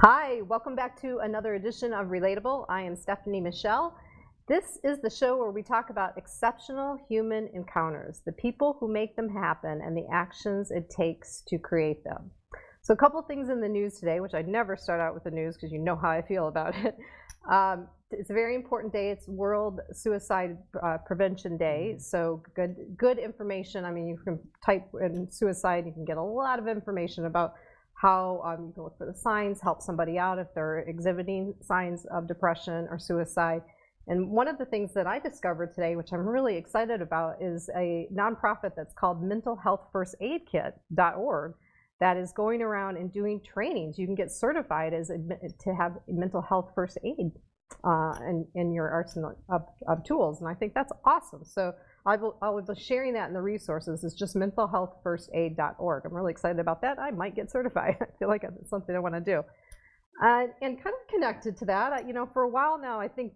Hi, welcome back to another edition of Relatable. I am Stephanie Michelle. This is the show where we talk about exceptional human encounters, the people who make them happen and the actions it takes to create them. So a couple things in the news today, which I never start out with the news because you know how I feel about it. It's a very important day. It's World Suicide Prevention Day. So good information. I mean, you can type in suicide, you can get a lot of information about how you can look for the signs, help somebody out if they're exhibiting signs of depression or suicide. And one of the things that I discovered today, which I'm really excited about, is a nonprofit that's called mentalhealthfirstaidkit.org that is going around and doing trainings. You can get certified to have mental health first aid in your arsenal of tools. And I think that's awesome. So I will be sharing that in the resources. It's just mentalhealthfirstaid.org. I'm really excited about that. I might get certified. I feel like it's something I want to do. And kind of connected to that, for a while now, I think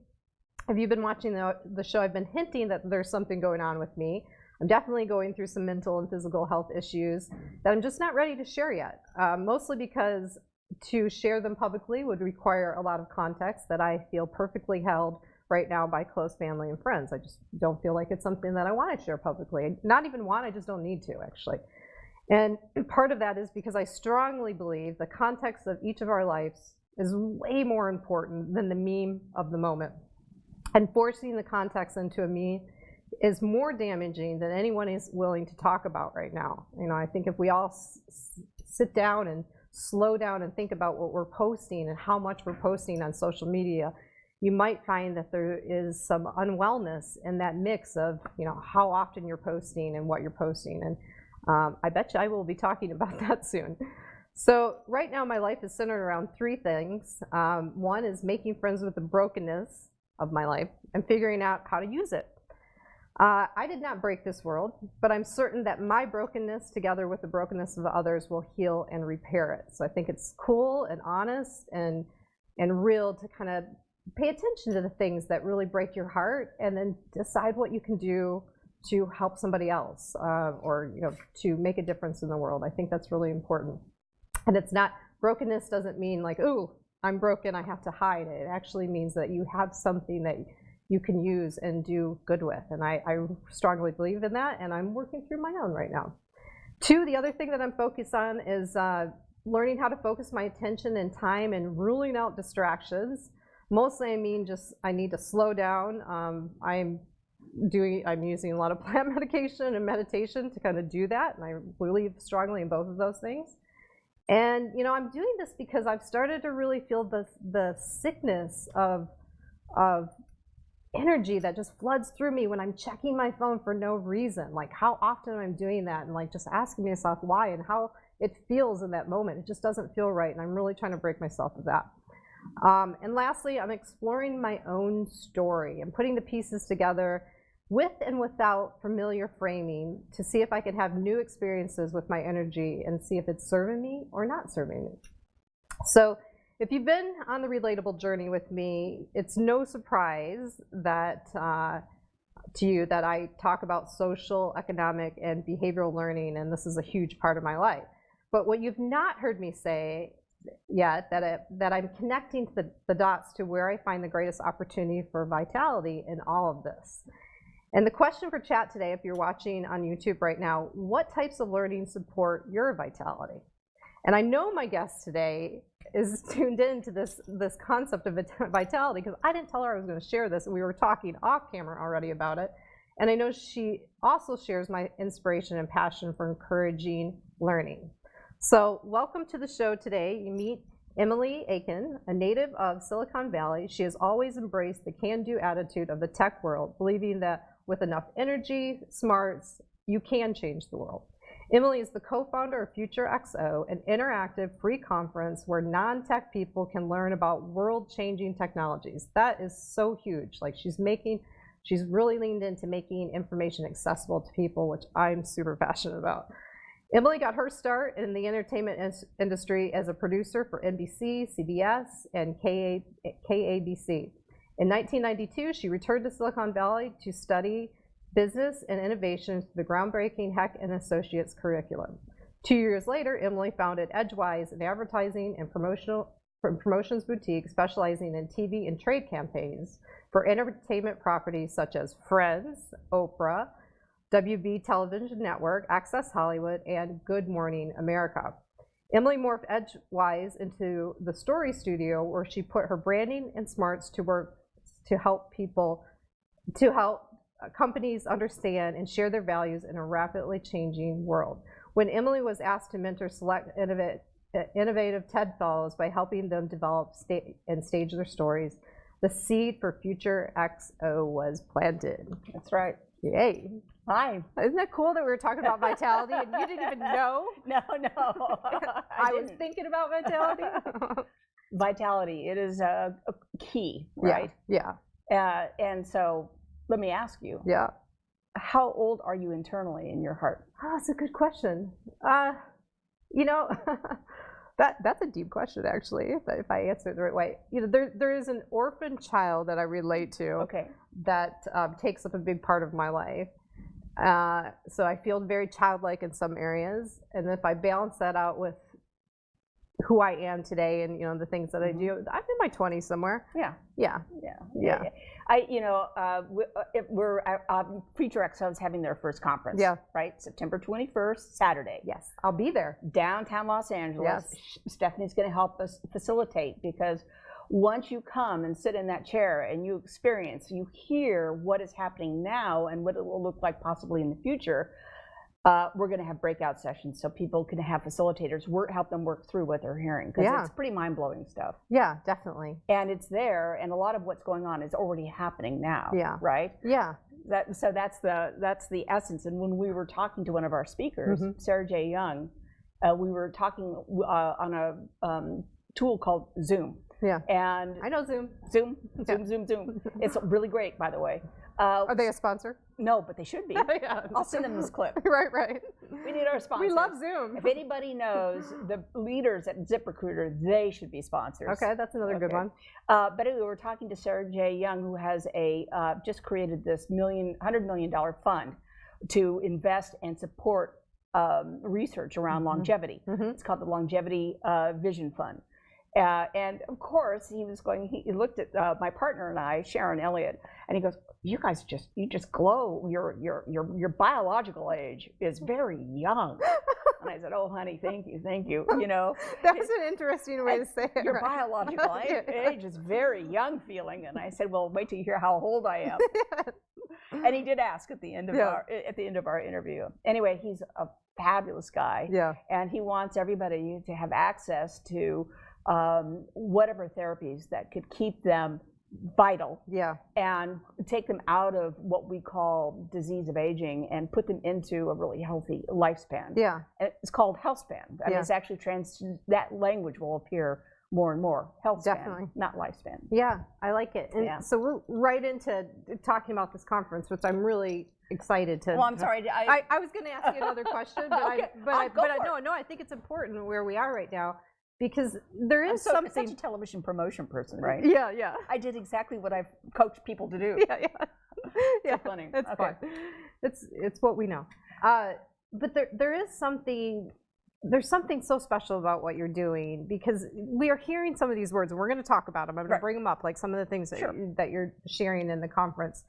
if you've been watching the show, I've been hinting that there's something going on with me. I'm definitely going through some mental and physical health issues that I'm just not ready to share yet, mostly because to share them publicly would require a lot of context that I feel perfectly held right now by close family and friends. I just don't feel like it's something that I want to share publicly. Not even want, I just don't need to, actually. And part of that is because I strongly believe the context of each of our lives is way more important than the meme of the moment. And forcing the context into a meme is more damaging than anyone is willing to talk about right now. I think if we all sit down and slow down and think about what we're posting and how much we're posting on social media, you might find that there is some unwellness in that mix of, how often you're posting and what you're posting. And I bet you I will be talking about that soon. So right now my life is centered around three things. One is making friends with the brokenness of my life and figuring out how to use it. I did not break this world, but I'm certain that my brokenness together with the brokenness of others will heal and repair it. So I think it's cool and honest and real to kind of pay attention to the things that really break your heart and then decide what you can do to help somebody else or to make a difference in the world. I think that's really important. And it's not, brokenness doesn't mean like, ooh, I'm broken, I have to hide it. It actually means that you have something that you can use and do good with. And I strongly believe in that, and I'm working through my own right now. Two, the other thing that I'm focused on is learning how to focus my attention and time and ruling out distractions. Mostly I mean just I need to slow down. I'm using a lot of plant medication and meditation to kind of do that, and I believe strongly in both of those things. And I'm doing this because I've started to really feel the sickness of energy that just floods through me when I'm checking my phone for no reason. Like how often I'm doing that, and like just asking myself why and how it feels in that moment. It just doesn't feel right, and I'm really trying to break myself of that. And lastly, I'm exploring my own story and putting the pieces together with and without familiar framing to see if I can have new experiences with my energy and see if it's serving me or not serving me. So if you've been on the Relatable journey with me, it's no surprise that to you that I talk about social, economic, and behavioral learning, and this is a huge part of my life. But what you've not heard me say yet, that I'm connecting the dots to where I find the greatest opportunity for vitality in all of this. And the question for chat today, if you're watching on YouTube right now, what types of learning support your vitality? And I know my guest today is tuned into this concept of vitality because I didn't tell her I was going to share this, and we were talking off camera already about it. And I know she also shares my inspiration and passion for encouraging learning. So welcome to the show today. You meet Emily Aiken, a native of Silicon Valley. She has always embraced the can-do attitude of the tech world, believing that with enough energy, smarts, you can change the world. Emily is the co-founder of FutureXO, an interactive free conference where non-tech people can learn about world-changing technologies. That is so huge. Like she's really leaned into making information accessible to people, which I'm super passionate about. Emily got her start in the entertainment industry as a producer for NBC, CBS, and KABC. In 1992, she returned to Silicon Valley to study business and innovation through the groundbreaking Hecht Associates curriculum. 2 years later, Emily founded Edgewise, an advertising and promotional promotions boutique specializing in TV and trade campaigns for entertainment properties such as Friends, Oprah, WB Television Network, Access Hollywood, and Good Morning America. Emily morphed Edgewise into the story studio where she put her branding and smarts to work to help companies understand and share their values in a rapidly changing world. When Emily was asked to mentor select innovative TED Fellows by helping them develop and stage their stories, the seed for FutureXO was planted. That's right. Yay. Hi. Isn't that cool that we were talking about vitality and you didn't even know? No. I was thinking about vitality. Vitality, it is a key, right? Yeah. And so let me ask you. Yeah. How old are you internally in your heart? Oh, that's a good question. You know, that's a deep question, actually, if I answer it the right way. You know, there is an orphan child that I relate to. Okay. That takes up a big part of my life. So I feel very childlike in some areas, and if I balance that out with who I am today and, you know, the things that I do, I'm in my 20s somewhere. Yeah. We're FutureXO is having their first conference. Yeah. Right, September 21st, Saturday. Yes, I'll be there. Downtown Los Angeles. Yes. Stephanie's going to help us facilitate, because once you come and sit in that chair and you experience, you hear what is happening now and what it will look like possibly in the future. We're going to have breakout sessions so people can have facilitators help them work through what they're hearing, because it's pretty mind-blowing stuff. Yeah, definitely. And it's there, and a lot of what's going on is already happening now. Yeah. Right? Yeah. So that's the essence. And when we were talking to one of our speakers, Sarah J. Young, we were talking on a tool called Zoom. Yeah. And I know Zoom. Zoom. It's really great, by the way. Are they a sponsor? No, but they should be. Yeah. I'll send them this clip. Right. We need our sponsors. We love Zoom. If anybody knows the leaders at ZipRecruiter, they should be sponsors. Okay, that's another good one. But anyway, we're talking to Sarah J. Young, who has just created this $100 million fund to invest and support research around longevity. It's called the Longevity Vision Fund. And of course, he looked at my partner and I, Sharon Elliott, and he goes, you just glow. Your biological age is very young. And I said, oh, honey, thank you. You know, that's an interesting way to say it. Your biological age is very young feeling. And I said, well, wait till you hear how old I am. And he did ask at the end of our interview. Anyway, he's a fabulous guy. Yeah. And he wants everybody to have access to whatever therapies that could keep them vital, and take them out of what we call disease of aging and put them into a really healthy lifespan. Yeah, and it's called health span. I mean, it's actually that language will appear more and more. Health span, not lifespan. Yeah, I like it. And so we're right into talking about this conference, which I'm really excited to. Well, I'm sorry. I was going to ask you another question, but I think it's important where we are right now. Because there is something. I'm such a television promotion person, right? Yeah. I did exactly what I've coached people to do. Yeah. So funny. It's fun. It's what we know. But there is something. There's something so special about what you're doing, because we are hearing some of these words, and we're going to talk about them. I'm going to bring them up, like some of the things that you're sharing in the conference.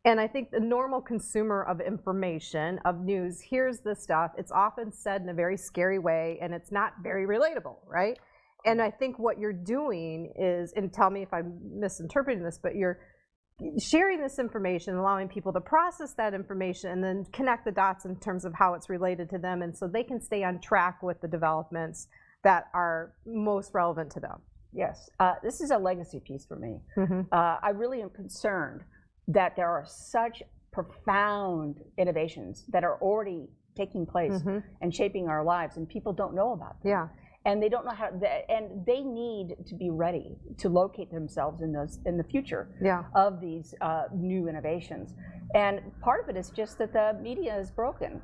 And I think the normal consumer of information, of news, hears this stuff. It's often said in a very scary way, and it's not very relatable, right? And I think what you're doing is, and tell me if I'm misinterpreting this, but you're sharing this information, allowing people to process that information and then connect the dots in terms of how it's related to them, and so they can stay on track with the developments that are most relevant to them. Yes, this is a legacy piece for me. I really am concerned that there are such profound innovations that are already taking place and shaping our lives, and people don't know about them. Yeah. And they don't know how, and they need to be ready to locate themselves in the future of these new innovations. And part of it is just that the media is broken.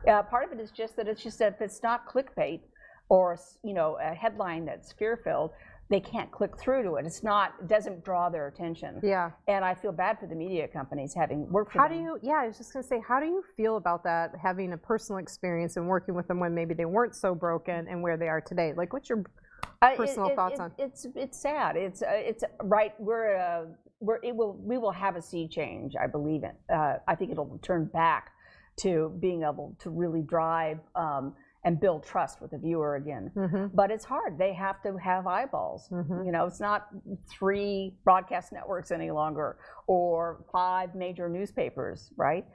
Part of it is just that if it's not clickbait or a headline that's fear-filled, they can't click through to it. It doesn't draw their attention. Yeah. And I feel bad for the media companies having worked for them. I was just gonna say, how do you feel about that, having a personal experience and working with them when maybe they weren't so broken and where they are today? Like, what's your personal thoughts on? It's sad. It's right. We will have a sea change. I believe it. I think it'll turn back to being able to really drive and build trust with the viewer again. But it's hard. They have to have eyeballs. You know, it's not 3 broadcast networks any longer or 5 major newspapers, right?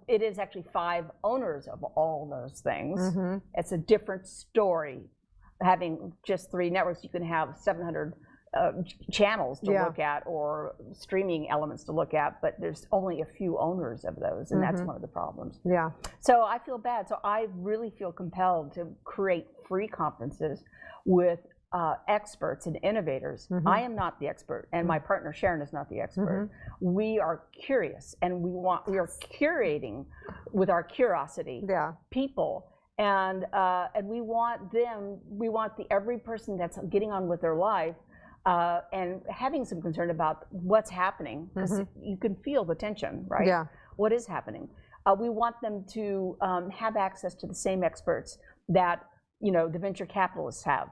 It is actually 5 owners of all those things. It's a different story. Having just 3 networks, you can have 700 channels to look at or streaming elements to look at, but there's only a few owners of those, and that's one of the problems. So I feel bad. So I really feel compelled to create free conferences with experts and innovators. I am not the expert, and my partner Sharon is not the expert. We are curious, and we are curating with our curiosity people. And we want every person that's getting on with their life and having some concern about what's happening, because you can feel the tension, right? What is happening? We want them to have access to the same experts that, you know, the venture capitalists have.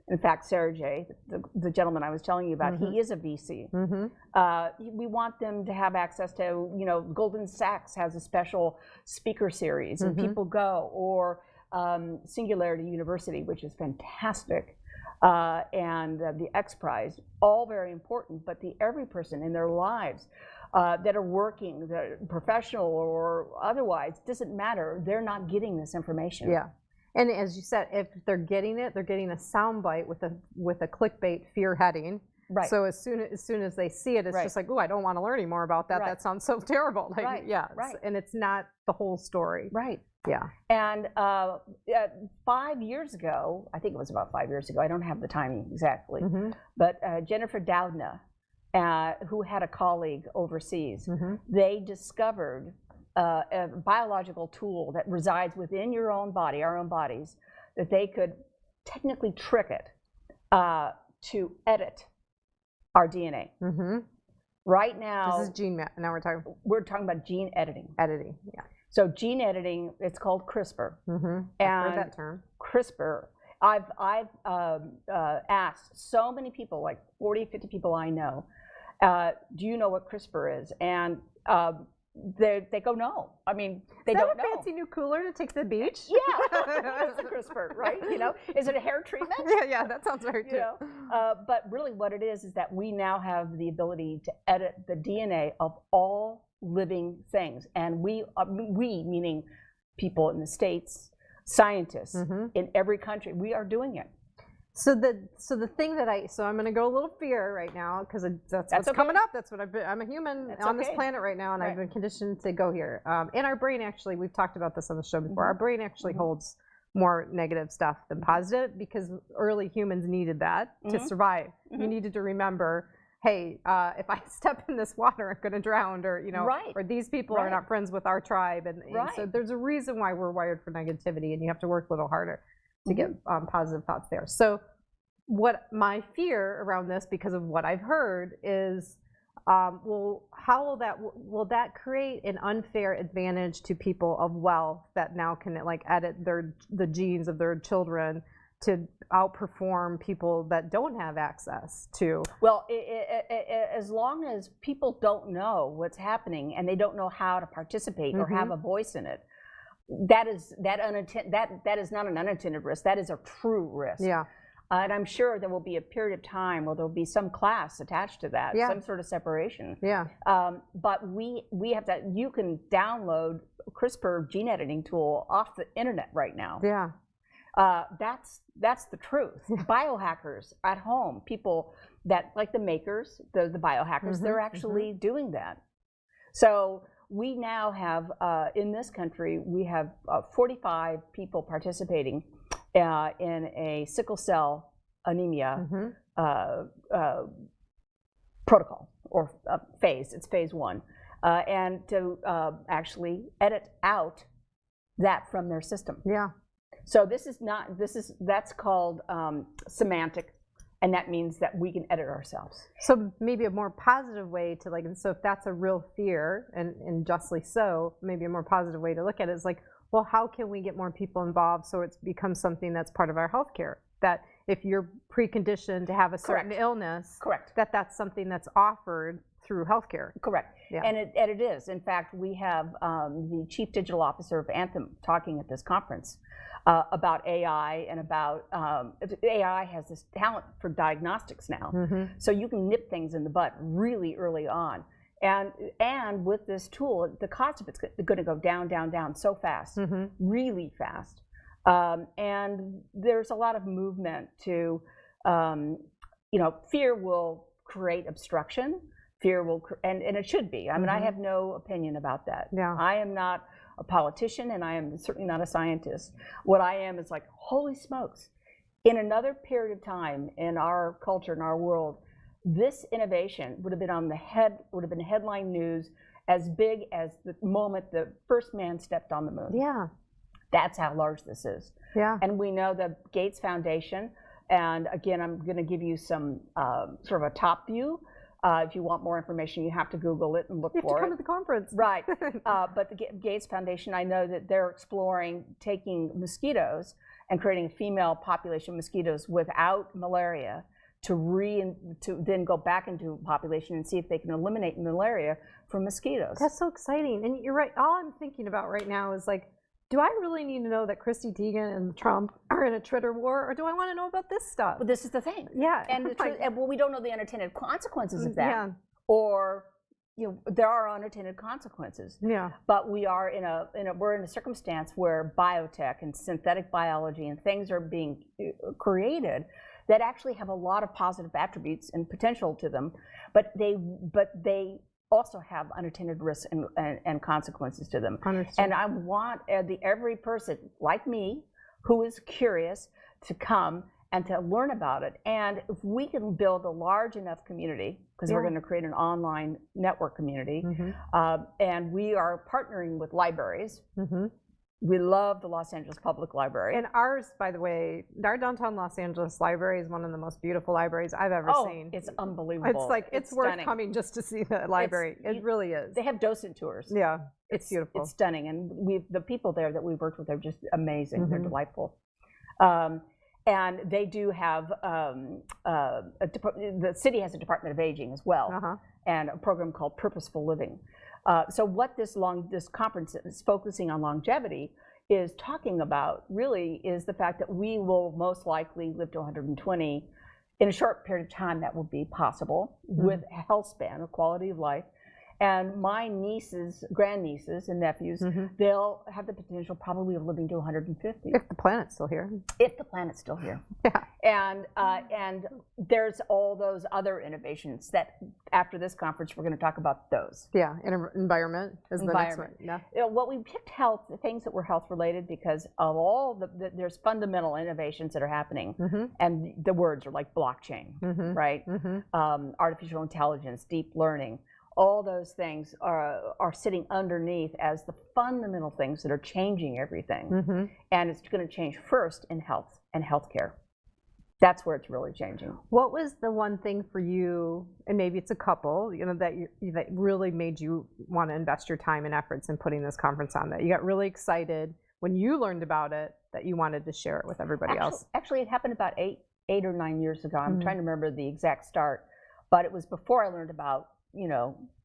In fact, Sarah J., the gentleman I was telling you about, he is a VC. We want them to have access to, you know, Goldman Sachs has a special speaker series, and people go, or Singularity University, which is fantastic, and the X Prize, all very important, but every person in their lives that are working, that are professional or otherwise, doesn't matter, they're not getting this information. And as you said, if they're getting it, they're getting a soundbite with a clickbait fear heading. So as soon as they see it, it's just like, oh, I don't want to learn any more about that. That sounds so terrible. Like, and it's not the whole story. And 5 years ago, I think it was about 5 years ago, I don't have the timing exactly, but Jennifer Doudna, who had a colleague overseas, they discovered a biological tool that resides within your own body, our own bodies, that they could technically trick it to edit our DNA. Right now, this is gene. Now we're talking about gene editing. So gene editing, it's called CRISPR. And I've heard that term. CRISPR. I've asked so many people, like 40, 50 people I know, do you know what CRISPR is? And they go, no. I mean, they don't know. Is that a fancy new cooler to take to the beach? It's a CRISPR, right? You know, is it a hair treatment? That sounds very true. You know? But really what it is that we now have the ability to edit the DNA of all living things. And we meaning people in the States, scientists in every country, we are doing it. So the thing that I'm going to go a little fear right now, because that's what's coming up. That's what I'm a human on this planet right now, and I've been conditioned to go here. And our brain actually, we've talked about this on the show before, our brain actually holds more negative stuff than positive, because early humans needed that to survive. You needed to remember, hey, if I step in this water, I'm going to drown, or, you know, or these people are not friends with our tribe. And so there's a reason why we're wired for negativity, and you have to work a little harder to get positive thoughts there. So what my fear around this, because of what I've heard, is, well, how will that create an unfair advantage to people of wealth that now can like edit the genes of their children to outperform people that don't have access to? Well, as long as people don't know what's happening and they don't know how to participate or have a voice in it, that is not an unintended risk. That is a true risk. And I'm sure there will be a period of time where there will be some class attached to that, some sort of separation. But we have that. You can download CRISPR gene editing tool off the internet right now. That's the truth. Biohackers at home, people that, like the makers, the biohackers, they're actually doing that. So we now have, in this country, we have 45 people participating in a sickle cell anemia protocol or phase. It's phase 1. And to actually edit out that from their system. So that's called semantic, and that means that we can edit ourselves. So maybe a more positive way to, like, so if that's a real fear, and justly so, maybe a more positive way to look at it is like, well, how can we get more people involved so it becomes something that's part of our healthcare that if you're preconditioned to have a certain illness, that's something that's offered through healthcare. Correct. Yeah. And it is. In fact, we have the Chief Digital Officer of Anthem talking at this conference about AI and about AI has this talent for diagnostics now. So you can nip things in the bud really early on. And with this tool, the cost of it's going to go down, down, down so fast, really fast. And there's a lot of movement to, fear will create obstruction. Fear will, and it should be. I mean, I have no opinion about that. Yeah. I am not a politician, and I am certainly not a scientist. What I am is like, holy smokes. In another period of time in our culture, in our world, this innovation would have been would have been headline news as big as the moment the first man stepped on the moon. Yeah. That's how large this is. Yeah. And we know the Gates Foundation, and again, I'm going to give you some sort of a top view. If you want more information, you have to Google it and look for it. You have to come to the conference. Right. But the Gates Foundation, I know that they're exploring taking mosquitoes and creating a female population of mosquitoes without malaria to then go back into a population and see if they can eliminate malaria from mosquitoes. That's so exciting. And you're right. All I'm thinking about right now is like, do I really need to know that Christy Teigen and Trump are in a Twitter war, or do I want to know about this stuff? Well, this is the thing. Yeah. And we don't know the unintended consequences of that. Yeah. Or, there are unintended consequences. Yeah. But we are we're in a circumstance where biotech and synthetic biology and things are being created that actually have a lot of positive attributes and potential to them, but they also have unintended risks and consequences to them. Understood. And I want every person like me who is curious to come and to learn about it. And if we can build a large enough community, because we're going to create an online network community, and we are partnering with libraries. We love the Los Angeles Public Library. And ours, by the way, our downtown Los Angeles library is one of the most beautiful libraries I've ever seen. It's unbelievable. It's like, it's worth coming just to see the library. It really is. They have docent tours. Yeah, it's beautiful. It's stunning. And the people there that we've worked with are just amazing. They're delightful. And they do have, the city has a Department of Aging as well, and a program called Purposeful Living. So what this conference is focusing on longevity is talking about really is the fact that we will most likely live to 120 in a short period of time. That will be possible with a health span, a quality of life. And my nieces, grandnieces, and nephews, they'll have the potential probably of living to 150. If the planet's still here. If the planet's still here. Yeah. And there's all those other innovations that after this conference we're going to talk about those. Yeah, environment is the next one. Yeah. What we picked the things that were health related because of all there's fundamental innovations that are happening, and the words are like blockchain, right? Artificial intelligence, deep learning. All those things are sitting underneath as the fundamental things that are changing everything. And it's going to change first in health and healthcare. That's where it's really changing. What was the one thing for you, and maybe it's a couple, that really made you want to invest your time and efforts in putting this conference on, that you got really excited when you learned about it, that you wanted to share it with everybody else? Actually, it happened about eight or 9 years ago. I'm trying to remember the exact start, but it was before I learned about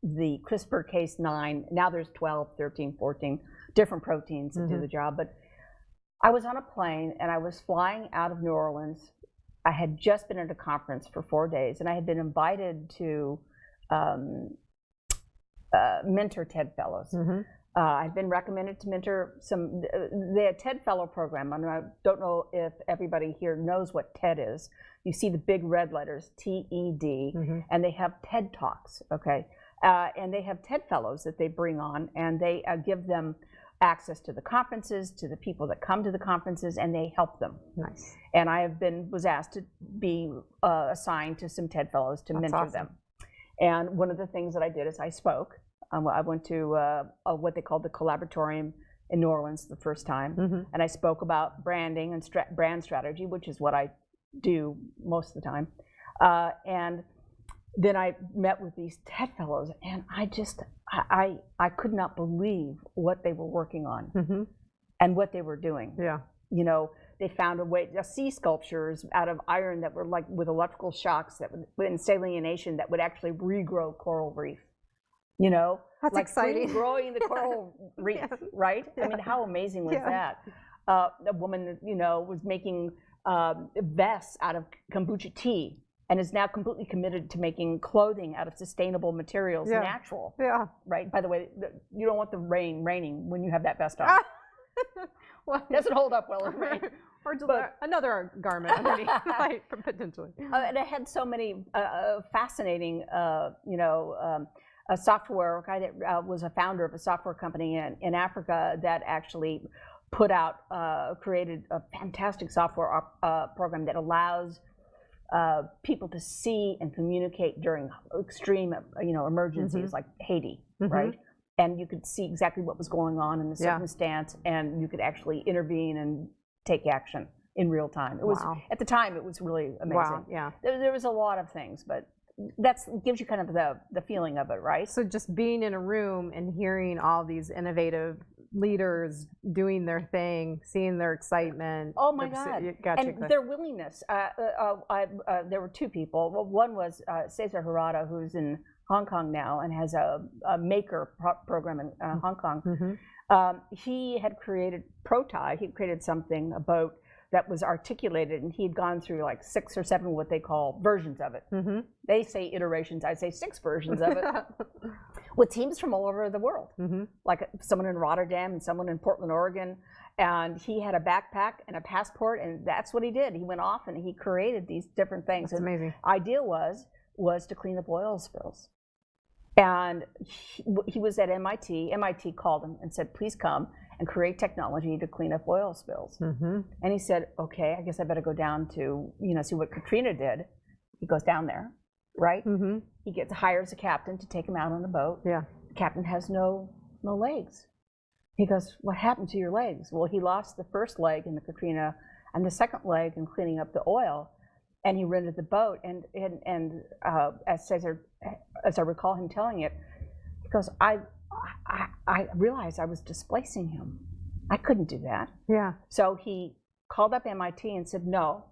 the CRISPR Cas9, now there's 12, 13, 14 different proteins that do the job. But I was on a plane and I was flying out of New Orleans. I had just been at a conference for 4 days and I had been invited to mentor TED Fellows. I've been recommended to mentor the TED Fellow program. I don't know if everybody here knows what TED is. You see the big red letters, TED, and they have TED Talks, okay? And they have TED Fellows that they bring on, and they give them access to the conferences, to the people that come to the conferences, and they help them. Nice. And I was asked to be assigned to some TED Fellows to mentor them. And one of the things that I did is I spoke. I went to what they called the Collaboratorium in New Orleans the first time, and I spoke about branding and brand strategy, which is what I do most of the time. And then I met with these TED Fellows, and I could not believe what they were working on and what they were doing. Yeah. they found a way, sea sculptures out of iron that were like with electrical shocks that would, in salination, that would actually regrow coral reef. That's like exciting. Growing the coral reef, right? I mean, how amazing was that? A woman, was making vests out of kombucha tea, and is now completely committed to making clothing out of sustainable materials, natural. Yeah. Right. By the way, you don't want the rain raining when you have that vest on. Well, it doesn't hold up well in rain. Or another garment underneath, potentially. And it had so many fascinating, a software guy that was a founder of a software company in Africa that actually created a fantastic software program that allows people to see and communicate during extreme, emergencies like Haiti, right? And you could see exactly what was going on in the circumstance, and you could actually intervene and take action in real time. It was at the time, it was really amazing. Wow, yeah. There was a lot of things, but that gives you kind of the feeling of it, right? So just being in a room and hearing all these innovative leaders doing their thing, seeing their excitement. Oh my God! And their willingness. There were two people. Well, one was Cesar Hirata, who's in Hong Kong now and has a maker program in Hong Kong. He had created Protai. He created something, a boat that was articulated, and he had gone through like 6 or 7 what they call versions of it. They say iterations, I say 6 versions of it, with teams from all over the world, like someone in Rotterdam and someone in Portland, Oregon. And he had a backpack and a passport, and that's what he did. He went off and he created these different things. That's amazing. Idea was to clean up oil spills. And he was at MIT. MIT called him and said, please come and create technology to clean up oil spills. And he said, okay, I guess I better go down to, see what Katrina did. He goes down there, right? He hires a captain to take him out on the boat. The captain has no legs. He goes, what happened to your legs? Well, he lost the first leg in the Katrina and the second leg in cleaning up the oil. And he rented the boat, and as I recall him telling it, he goes, I realized I was displacing him. I couldn't do that. So he called up MIT and said no.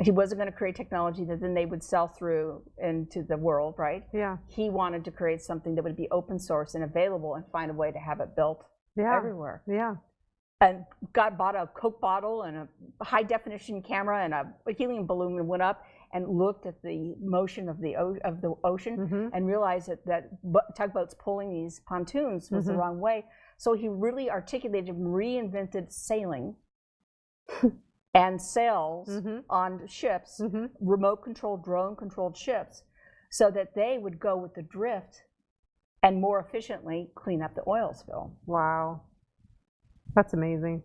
He wasn't going to create technology that then they would sell through into the world, right? He wanted to create something that would be open source and available, and find a way to have it built everywhere. And bought a Coke bottle and a high definition camera and a helium balloon, and went up and looked at the motion of the ocean and realized that tugboats pulling these pontoons was the wrong way. So he really articulated and reinvented sailing and sails on ships, remote controlled, drone controlled ships, so that they would go with the drift and more efficiently clean up the oil spill. Wow. That's amazing.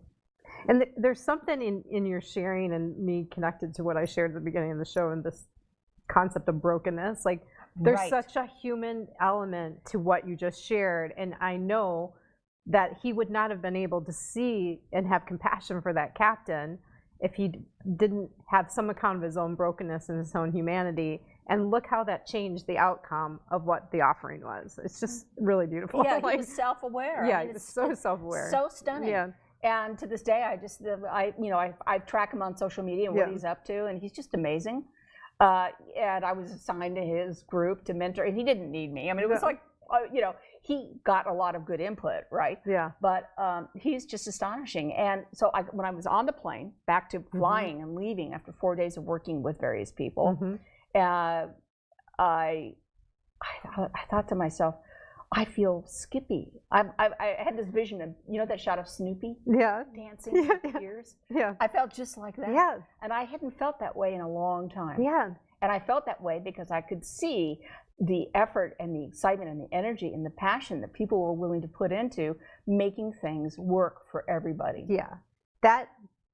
And there's something in your sharing and me connected to what I shared at the beginning of the show, and this concept of brokenness. Like, there's such a human element to what you just shared. And I know that he would not have been able to see and have compassion for that captain if he didn't have some account of his own brokenness and his own humanity. And look how that changed the outcome of what the offering was. It's just really beautiful. Yeah, he was self-aware. Yeah, it's so self-aware. So stunning. Yeah. And to this day, I track him on social media and what he's up to, and he's just amazing. And I was assigned to his group to mentor, and he didn't need me. I mean, it was like, he got a lot of good input, right? But he's just astonishing. And so when I was on the plane, back to flying and leaving after 4 days of working with various people, I thought to myself, I feel Skippy. I had this vision of, that shot of Snoopy dancing with tears? I felt just like that. And I hadn't felt that way in a long time. And I felt that way because I could see the effort and the excitement and the energy and the passion that people were willing to put into making things work for everybody.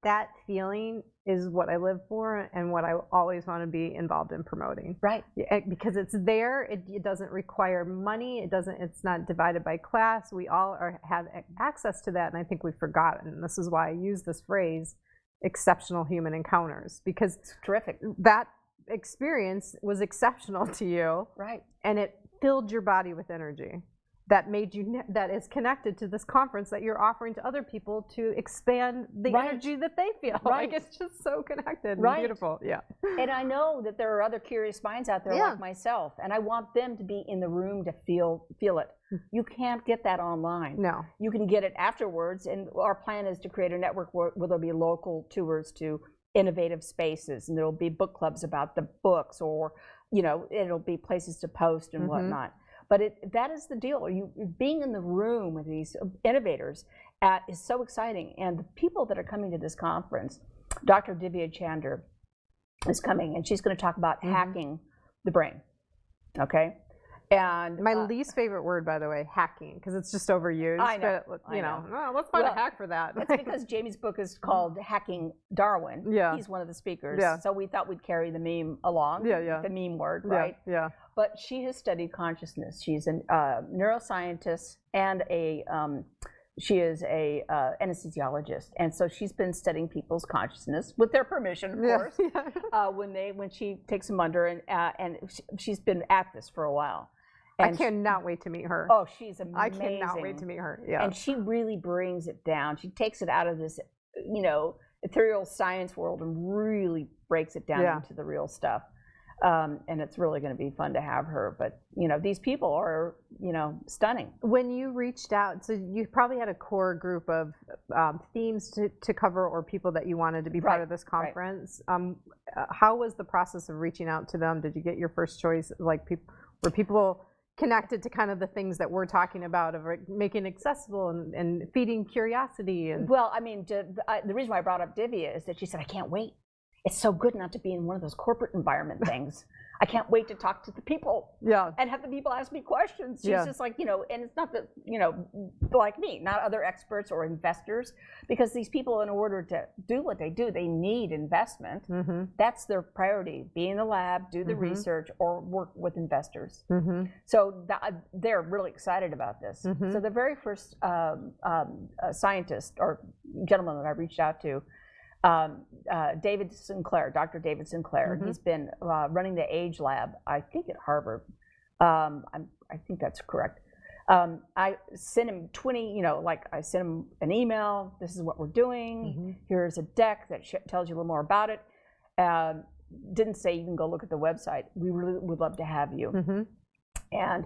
That feeling is what I live for and what I always want to be involved in promoting. Right. Because it's there, it doesn't require money, it's not divided by class. We all have access to that, and I think we've forgotten. And this is why I use this phrase, exceptional human encounters, because it's terrific. That experience was exceptional to you. Right. And it filled your body with energy. that made you that is connected to this conference that you're offering to other people to expand the energy that they feel. Like it's just so connected and beautiful. Yeah. And I know that there are other curious minds out there like myself, and I want them to be in the room to feel it. You can't get that online. No. You can get it afterwards, and our plan is to create a network where there'll be local tours to innovative spaces, and there'll be book clubs about the books, or it'll be places to post and whatnot. But that is the deal. Being in the room with these innovators is so exciting. And the people that are coming to this conference, Dr. Divya Chander is coming, and she's going to talk about hacking the brain. Okay? And my least favorite word, by the way, hacking, because it's just overused. I know. But, let's find a hack for that. It's because Jamie's book is called Hacking Darwin. Yeah. He's one of the speakers. Yeah. So we thought we'd carry the meme along. The meme word, right? Yeah. But she has studied consciousness. She's a neuroscientist and she is a anesthesiologist, and so she's been studying people's consciousness with their permission, of course. When she takes them under, and she's been at this for a while. And I cannot wait to meet her. Oh, she's amazing. I cannot wait to meet her. Yeah. And she really brings it down. She takes it out of this, ethereal science world and really breaks it down into the real stuff. And it's really going to be fun to have her. But, these people are, stunning. When you reached out, so you probably had a core group of themes to cover, or people that you wanted to be part of this conference. How was the process of reaching out to them? Did you get your first choice? Were people connected to kind of the things that we're talking about, of making it accessible and feeding curiosity? Well, I mean, the reason why I brought up Divya is that she said, I can't wait. It's so good not to be in one of those corporate environment things. I can't wait to talk to the people and have the people ask me questions. She's just like, and it's not that, like me, not other experts or investors, because these people, in order to do what they do, they need investment. That's their priority: be in the lab, do the research, or work with investors. So they're really excited about this. So the very first scientist or gentleman that I reached out to, David Sinclair, Dr. David Sinclair. He's been running the Age Lab, I think at Harvard. I think that's correct. I sent him I sent him an email. This is what we're doing. Here's a deck that tells you a little more about it. Didn't say you can go look at the website. We really would love to have you. And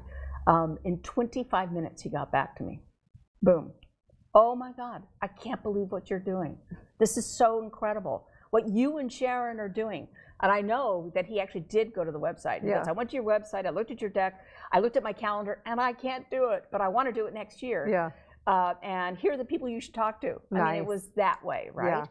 in 25 minutes, he got back to me. Boom. Oh my God, I can't believe what you're doing. This is so incredible. What you and Sharon are doing. And I know that he actually did go to the website. He goes, I went to your website, I looked at your deck, I looked at my calendar, and I can't do it, but I want to do it next year. And here are the people you should talk to. I mean, it was that way, right?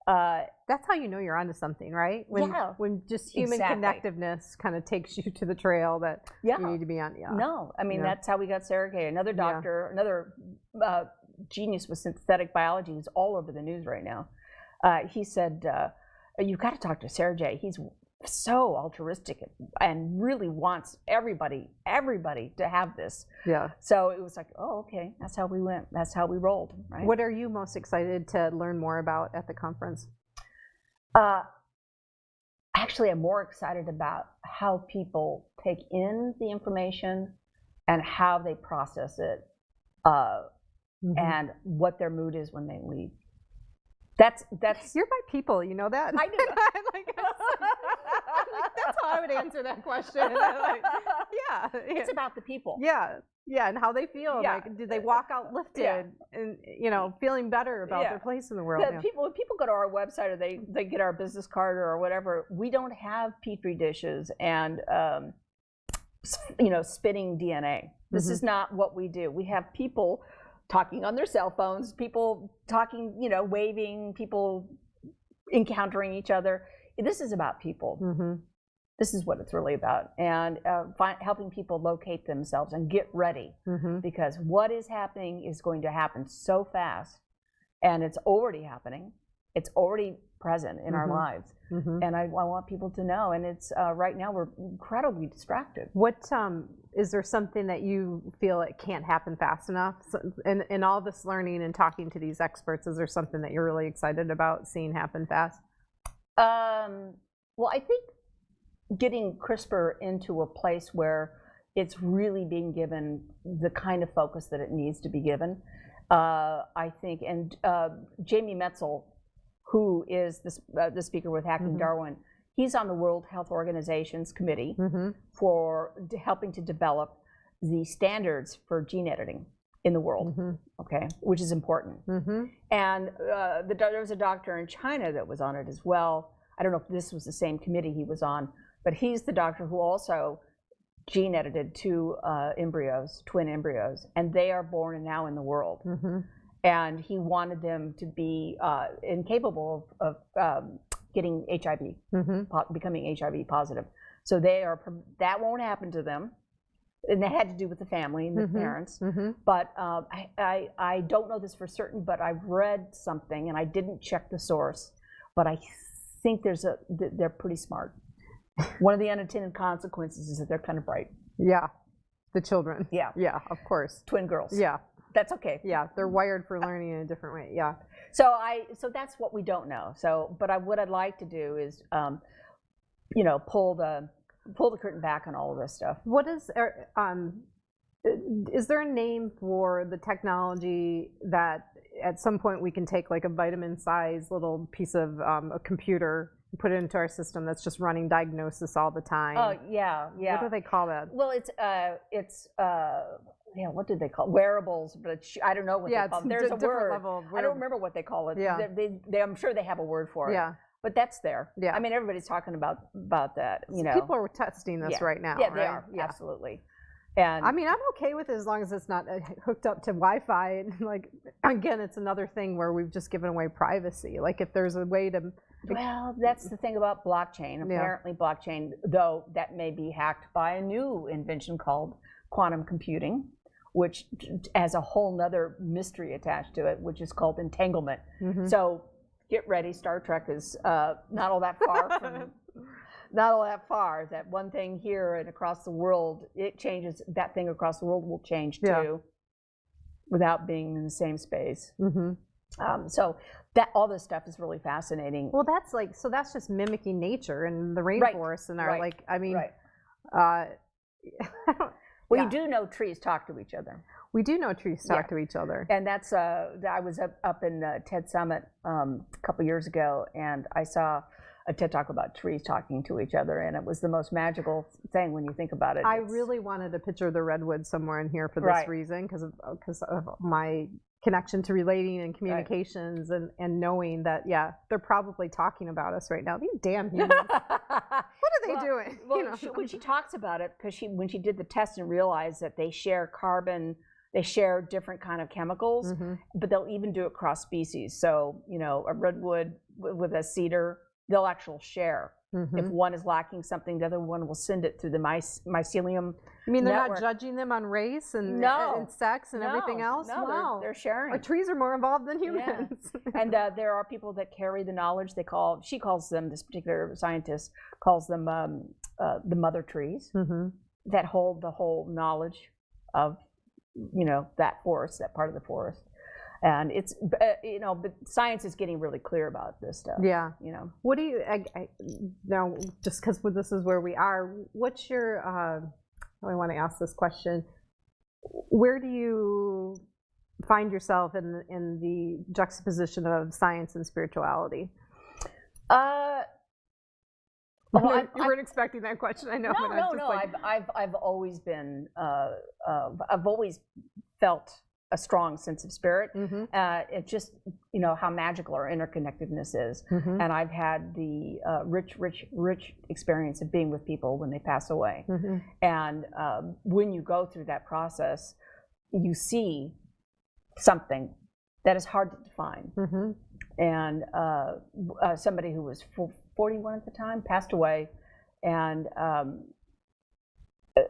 That's how you know you're onto something, right? When just human connectiveness kind of takes you to the trail that you need to be on. No, I mean, that's how we got Sarah Kay, another doctor, another genius with synthetic biology, who's all over the news right now. He said, you've got to talk to Sarah J. He's so altruistic and really wants everybody to have this. So it was like, oh, okay, that's how we went. That's how we rolled, right? What are you most excited to learn more about at the conference? Actually, I'm more excited about how people take in the information and how they process it. And what their mood is when they leave. That's you're my people, you know that? I do. That's how I would answer that question. It's about the people. And how they feel. Like, did they walk out lifted and feeling better about their place in the world? People go to our website, or they get our business card or whatever. We don't have petri dishes and spinning DNA. This is not what we do. We have people talking on their cell phones, people talking, waving, people encountering each other. This is about people. This is what it's really about. And helping people locate themselves and get ready. Because what is happening is going to happen so fast. And it's already happening. It's already present in our lives. And I want people to know. And it's right now we're incredibly distracted. What is there something that you feel it can't happen fast enough? So, in all this learning and talking to these experts, is there something that you're really excited about seeing happen fast? Well, I think getting CRISPR into a place where it's really being given the kind of focus that it needs to be given, I think. And Jamie Metzel, who is the speaker with Akin Darwin, he's on the World Health Organization's committee for helping to develop the standards for gene editing in the world, okay, which is important. And there was a doctor in China that was on it as well. I don't know if this was the same committee he was on, but he's the doctor who also gene edited 2 embryos, twin embryos, and they are born now in the world. And he wanted them to be incapable of getting HIV, becoming HIV positive. So that won't happen to them. And that had to do with the family and the parents. But I don't know this for certain, but I've read something, and I didn't check the source, but I think they're pretty smart. One of the unintended consequences is that they're kind of bright. Yeah, the children. Yeah. Yeah, of course. Twin girls. Yeah. That's okay. Yeah, they're wired for learning in a different way. Yeah. So that's what we don't know. So, but what I'd like to do is, pull the curtain back on all of this stuff. What is there a name for the technology that at some point we can take like a vitamin-sized little piece of a computer, put it into our system that's just running diagnosis all the time? Oh, yeah. What do they call that? Well, what did they call it? Wearables? But I don't know what they call it. There's a word. Level of I don't remember what they call it. Yeah. I'm sure they have a word for it. Yeah. But that's there. Yeah. I mean, everybody's talking about that. People are testing this right now. Yeah, they right? are. Yeah. Absolutely. And I mean, I'm okay with it as long as it's not hooked up to Wi-Fi. Like, again, it's another thing where we've just given away privacy. Like, if there's a way to. Well, that's the thing about blockchain. Apparently, blockchain, though, that may be hacked by a new invention called quantum computing, which has a whole nother mystery attached to it, which is called entanglement. So get ready. Star Trek is not all that far from. Not all that far. That one thing here and across the world, it changes. That thing across the world will change too, without being in the same space. So that all this stuff is really fascinating. Well, that's just mimicking nature and the rainforests and our Well, you do know trees talk to each other. We do know trees talk to each other. And that's I was up in TED Summit a couple years ago, and I saw a TED Talk about trees talking to each other, and it was the most magical thing when you think about it. I really wanted a picture of the redwood somewhere in here for this reason, because of my connection to relating and communications and knowing that, they're probably talking about us right now. These damn humans. What are they doing? Well, when she talks about it, because when she did the test and realized that they share carbon, they share different kind of chemicals, but they'll even do it cross species. So, a redwood with a cedar, they'll actually share. If one is lacking something, the other one will send it through the mycelium. I mean, they're network. not judging them on race and sex and everything else? No, wow. they're sharing. Our trees are more involved than humans. And there are people that carry the knowledge. She calls them, this particular scientist calls them the mother trees, that hold the whole knowledge of, that forest, that part of the forest. And it's, but science is getting really clear about this stuff. Yeah. What do you, now, just because this is where we are, what's your, I want to ask this question. Where do you find yourself in the juxtaposition of science and spirituality? Well, you weren't expecting that question, I know. No. I've always been, I've always felt a strong sense of spirit. It's just, how magical our interconnectedness is. And I've had the rich experience of being with people when they pass away. And when you go through that process, you see something that is hard to define. And somebody who was 41 at the time passed away, and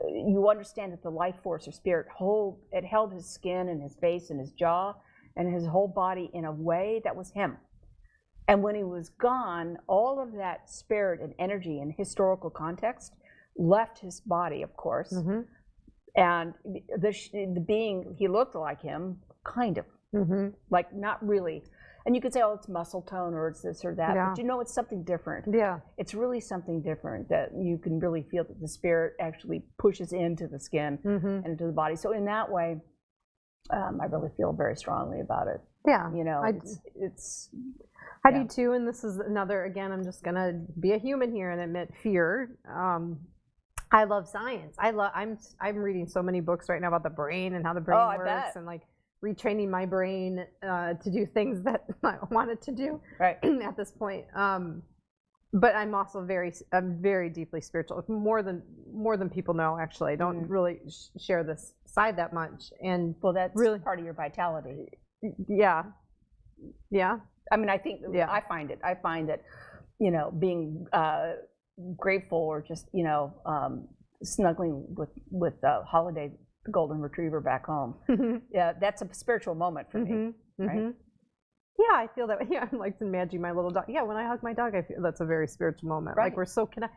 you understand that the life force or spirit held his skin and his face and his jaw and his whole body in a way that was him. And when he was gone, all of that spirit and energy and historical context left his body, of course. And the being, he looked like him, kind of, like not really. And you could say, oh, it's muscle tone or it's this or that, but you know it's something different. Yeah. It's really something different that you can really feel that the spirit actually pushes into the skin and into the body. So in that way, I really feel very strongly about it. Yeah. You know, I do too, and this is another, again, I'm just gonna be a human here and admit fear. I love science. I'm reading so many books right now about the brain and how the brain works, and like retraining my brain to do things that I wanted to do at this point. But I'm also I'm very deeply spiritual, more than people know. Actually, I don't really share this side that much, and well, that's really part of your vitality. Yeah. I mean, I think I find that, you know, being grateful or just, you know, snuggling with Holiday, the golden retriever back home. Yeah, that's a spiritual moment for me. Right? Yeah, I feel that. Yeah, I'm like imagining my little dog. Yeah, when I hug my dog, I feel that's a very spiritual moment. Like we're so connected.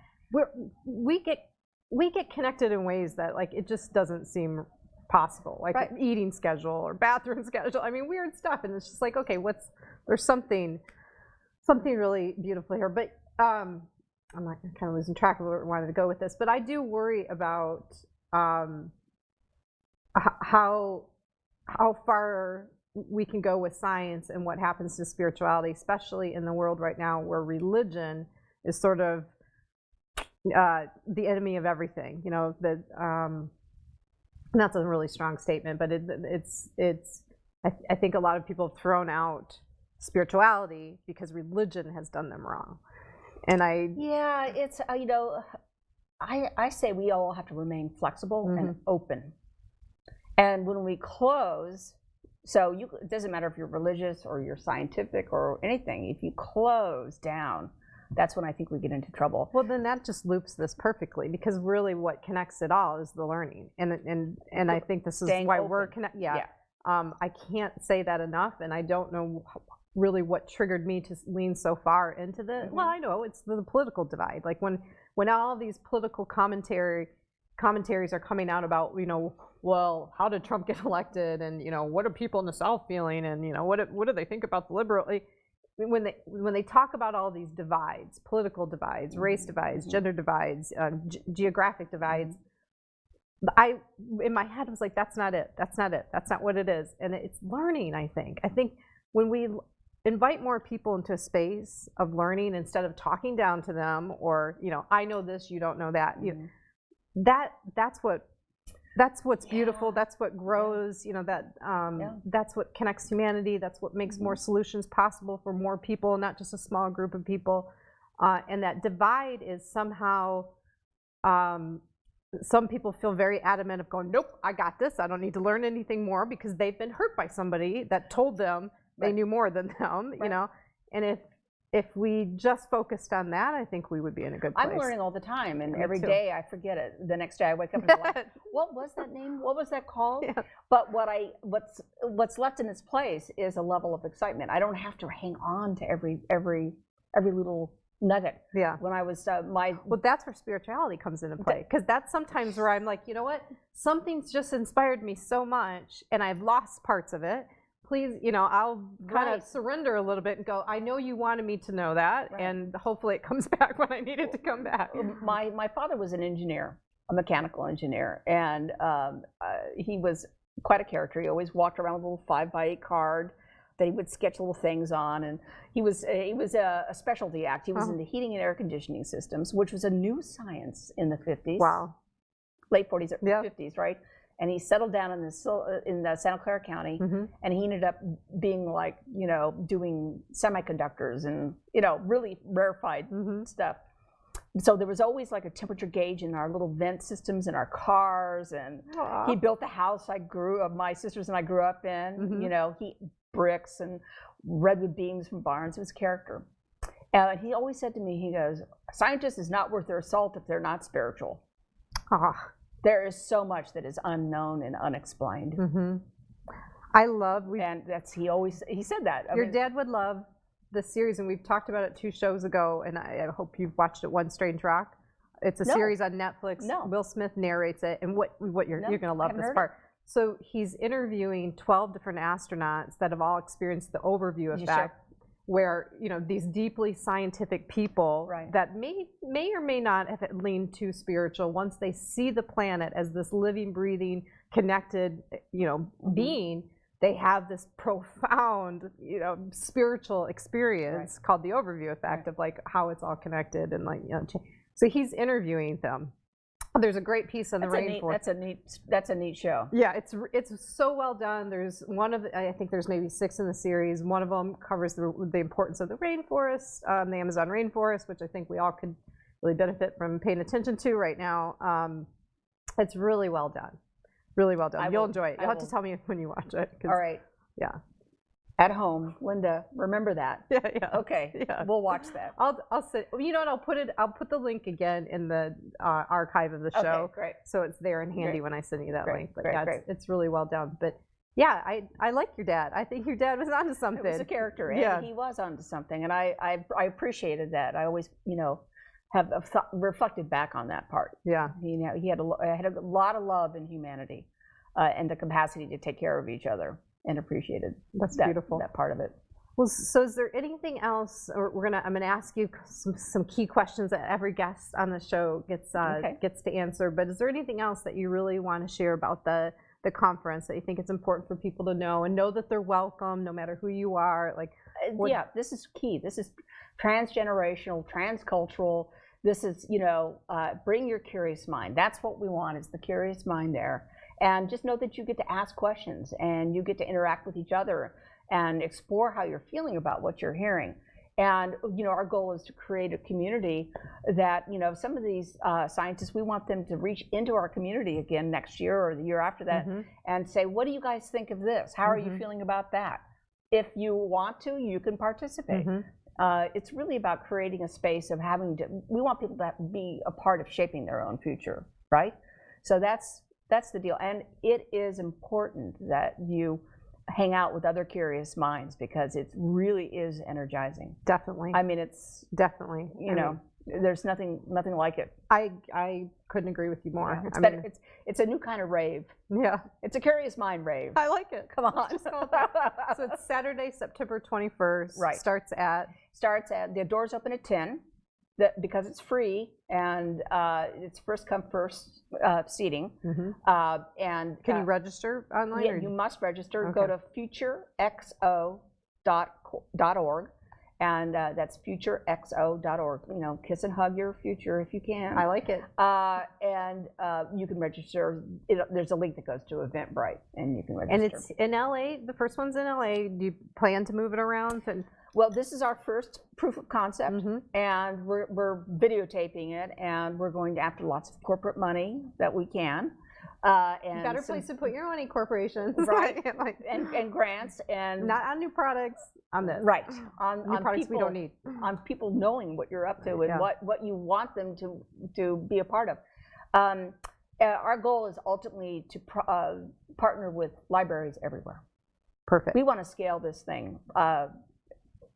We get connected in ways that like it just doesn't seem possible. Like eating schedule or bathroom schedule. I mean, weird stuff. And it's just like, okay, there's something really beautiful here. But I'm not kind of losing track of where I wanted to go with this. But I do worry about how far we can go with science and what happens to spirituality, especially in the world right now where religion is sort of the enemy of everything. You know, that's a really strong statement, but I think a lot of people have thrown out spirituality because religion has done them wrong. And it's you know, I say we all have to remain flexible and open. And when we close, so it doesn't matter if you're religious or you're scientific or anything, if you close down, that's when I think we get into trouble. Well, then that just loops this perfectly, because really what connects it all is the learning. And I think this is why we're connected. Yeah. I can't say that enough, and I don't know really what triggered me to lean so far into the, well, I know it's the political divide. Like when all of these political commentaries are coming out about, you know, well, how did Trump get elected, and, you know, what are people in the South feeling, and, you know, what do they think about the liberal? When they talk about all these divides, political divides, race divides, gender divides, geographic divides, in my head I was like, that's not it. That's not what it is. And it's learning, I think. I think when we invite more people into a space of learning instead of talking down to them, or, you know, I know this, you don't know that. That's what's beautiful. That's what grows. You know, that's what connects humanity. That's what makes more solutions possible for more people, not just a small group of people. And that divide is somehow, some people feel very adamant of going, nope, I got this. I don't need to learn anything more, because they've been hurt by somebody that told them they knew more than them. You know, and if we just focused on that, I think we would be in a good place. I'm learning all the time, and every day I forget it. The next day I wake up and I'm like, what was that name? What was that called? Yeah. But what's left in its place is a level of excitement. I don't have to hang on to every little nugget. Yeah. When I was well, that's where spirituality comes into play, because that's sometimes where I'm like, you know what? Something's just inspired me so much, and I've lost parts of it. Please, you know, I'll kind of surrender a little bit and go, I know you wanted me to know that, and hopefully it comes back when I need it to come back. My father was an engineer, a mechanical engineer, and he was quite a character. He always walked around with a little 5x8 card that he would sketch little things on, and he was a specialty act. He was into heating and air conditioning systems, which was a new science in the 50s. Wow. Late 40s or 50s, right? And he settled down in Santa Clara County, and he ended up being like, you know, doing semiconductors and, you know, really rarefied stuff. So there was always like a temperature gauge in our little vent systems in our cars, and he built the house my sisters and I grew up in. You know, bricks and redwood beams from barns. It was character. And he always said to me, he goes, "A scientist is not worth their salt if they're not spiritual." There is so much that is unknown and unexplained. I love, and he said that. Your dad would love the series, and we've talked about it 2 shows ago, and I hope you've watched it, One Strange Rock. It's a series on Netflix. Will Smith narrates it, and what you're going to love this part. So he's interviewing 12 different astronauts that have all experienced the overview effect, where these deeply scientific people that may or may not have leaned too spiritual, once they see the planet as this living, breathing, connected, being, they have this profound, spiritual experience called the overview effect of like how it's all connected and like, so he's interviewing them. There's a great piece on the rainforest. That's a neat show. Yeah, it's so well done. There's I think there's maybe 6 in the series. One of them covers the importance of the rainforest, the Amazon rainforest, which I think we all could really benefit from paying attention to right now. It's really well done. Really well done. You'll enjoy it. You'll have to tell me when you watch it. All right. Yeah. At home, Linda, remember that. Yeah. Okay. Yeah. We'll watch that. I'll sit. You know what? I'll put the link again in the archive of the show. Okay, great. So it's there and handy when I send you that link. But great. It's really well done. But yeah, I like your dad. I think your dad was onto something. It was a character, and he was onto something, and I appreciated that. I always have reflected back on that part. Yeah. He had a lot of love in humanity, and the capacity to take care of each other. And appreciated beautiful. That part of it. Well, so is there anything else? I'm gonna ask you some key questions that every guest on the show gets to answer. But is there anything else that you really want to share about the conference that you think it's important for people to know and know that they're welcome no matter who you are? Like, this is key. This is transgenerational, transcultural. This is bring your curious mind. That's what we want, is the curious mind there. And just know that you get to ask questions and you get to interact with each other and explore how you're feeling about what you're hearing. And our goal is to create a community that some of these scientists, we want them to reach into our community again next year or the year after that and say, what do you guys think of this? How are you feeling about that? If you want to, you can participate. It's really about creating a space of we want people to be a part of shaping their own future, right? So that's the deal. And it is important that you hang out with other curious minds because it really is energizing. Definitely. I mean, it's definitely, there's nothing like it. I couldn't agree with you more. Yeah, it's a new kind of rave. Yeah. It's a curious mind rave. I like it. Come on. So it's Saturday, September 21st. Right. Starts at, the doors open at 10. Because it's free and it's first come first seating. And can you register online? Yeah, you must register. Okay. Go to FutureXO.org, and that's FutureXO.org. Kiss and hug your future if you can. I like it. And you can register. There's a link that goes to Eventbrite, and you can register. And it's in LA. The first one's in LA. Do you plan to move it around? Well, this is our first proof of concept, and we're videotaping it, and we're going after lots of corporate money that we can. And better place to put your money, corporations. Right, and grants. And not on new products, on this. Right, on new products we don't need. On people knowing what you're up to and what you want them to be a part of. Our goal is ultimately to partner with libraries everywhere. Perfect. We want to scale this thing